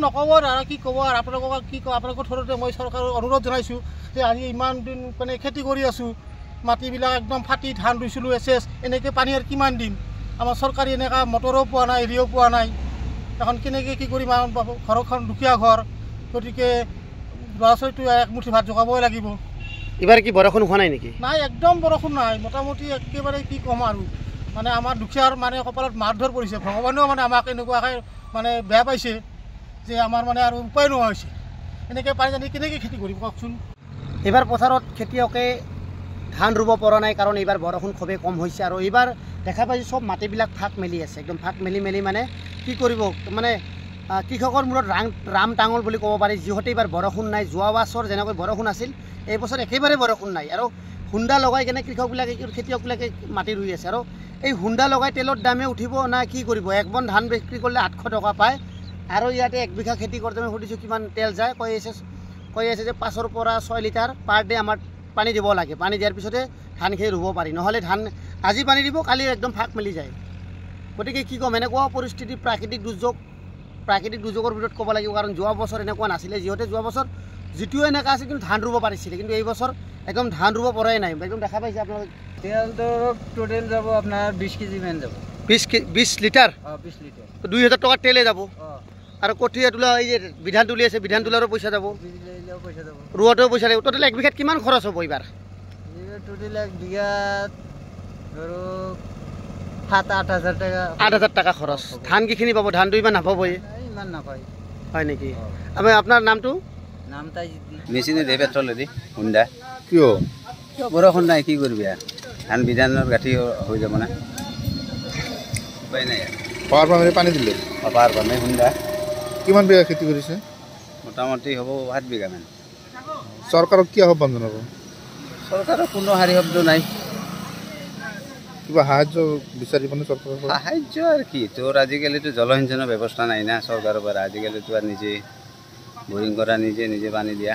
নক'ব আৰু কি ক'ব আৰু আপোনালোকক কি কওঁ আপোনালোকৰ থ্ৰুতে মই চৰকাৰক অনুৰোধ জনাইছোঁ যে আজি ইমান দিন মানে খেতি কৰি আছোঁ মাটিবিলাক একদম ফাটি ধান ৰুইছিলোঁ এনেকৈ পানী আৰু কিমান দিম আমাৰ চৰকাৰী এনেকুৱা মটৰো পোৱা নাই হেৰিও পোৱা নাই এখন কেনেকৈ কি কৰিম ঘৰখন দুখীয়া ঘৰ গতিকে ল'ৰা ছোৱালীটো একমুঠি ভাত যোগাবই লাগিব। এইবাৰ কি বৰষুণ হোৱা নাই নেকি? নাই একদম বৰষুণ নাই মোটামুটি একেবাৰে কি ক'ম আৰু মানে আমাৰ দুখীয়াৰ মানে কপালত মাৰধৰ পৰিছে ভগৱানেও মানে আমাক এনেকুৱাকৈ মানে বেয়া পাইছে যে আমাৰ মানে আৰু উপায় নোহোৱা হৈছে এনেকৈ পানী জানি কেনেকৈ খেতি কৰিম কওকচোন। এইবাৰ পথাৰত খেতিয়কে ধান ৰুব পৰা নাই কাৰণ এইবাৰ বৰষুণ খুবেই কম হৈছে আৰু এইবাৰ দেখা পাইছোঁ চব মাটিবিলাক ফাক মেলি আছে একদম ফাক মেলি মানে কি কৰিব মানে কৃষকৰ মূৰত ৰাম টাঙল বুলি ক'ব পাৰি যিহেতু এইবাৰ বৰষুণ নাই যোৱা বছৰ যেনেকৈ বৰষুণ আছিল এই বছৰ একেবাৰে বৰষুণ নাই আৰু হুণ্ডা লগাই কেনে কৃষকবিলাকে খেতিয়কবিলাকে মাটি ৰুই আছে আৰু এই হুণ্ডা লগাই তেলৰ দামে উঠিব না কি কৰিব এক বন ধান বিক্ৰী কৰিলে 800 টকা পায় আৰু ইয়াতে 1 বিঘা খেতি কৰোঁতে মই সুধিছোঁ কিমান তেল যায় কৈ আছে যে 5 পৰা 6 লিটাৰ পাৰ ডে আমাৰ পানী দিব লাগে পানী দিয়াৰ পিছতে ধানখিনি ৰুব পাৰি নহ'লে ধান আজি পানী দিব কালি একদম ফাক মেলি যায়। গতিকে কি ক'ম এনেকুৱা পৰিস্থিতি প্ৰাকৃতিক দুৰ্যোগৰ ভিতৰত ক'ব লাগিব কাৰণ যোৱা বছৰ এনেকুৱা নাছিলে যিহেতু যোৱা বছৰ যিটো এনেকুৱা আছিল কিন্তু ধান ৰুব পাৰিছিলে কিন্তু এই বছৰ একদম ধান ৰুব পৰাই নাই একদম দেখা পাইছে আপোনালোকে। তেলটো টোটেল যাব আপোনাৰ 20 কেজি মান যাব 20 লিটাৰ 20 লিটাৰ 2000 টকা তেলে যাব আৰু কঠীয়া তোলা এই যে বিধান তুলি আছে বিধান তোলাৰো পইচা যাব ৰোৱাতেও পইচা লাগিব টোটেল 1 বিঘাত কিমান খৰচ হ'ব এইবাৰ? টোটেল 1 বিঘাত ধৰক 7-8 হাজাৰ টাকা 8,000 টাকা খৰচ ধান কিখিনি পাব ধানটো ইমান নাপাবই ইমান নাপায় হয় নেকি? আপোনাৰ নামটো? নাম তাইজিদ্দি মেচিনে দিয়ে পেট্ৰল দি হুণ্ডা কিয় বৰষুণ নাই কি কৰিবি ধান বিধানৰ গাঁঠি হৈ যাব না উপায় নাই পাৱাৰ পাম্পে পানী দিলে পাৱাৰ পাম্পে হুণ্ডা কিমান বিঘা খেতি কৰিছে? মোটামুটি হ'ব 7 বিঘামান। চৰকাৰক কি আহ্বান জনাব? চৰকাৰৰ কোনো হাৰি শব্দ নাই কিবা সাহায্য বিচাৰিবনে চৰকাৰৰ পৰা? সাহায্য আৰু কি তোৰ আজিকালিতো জলসিঞ্চনৰ ব্যৱস্থা নাই না চৰকাৰৰ পৰা আজিকালিতো আৰু নিজে বৰিং কৰা নিজে পানী দিয়া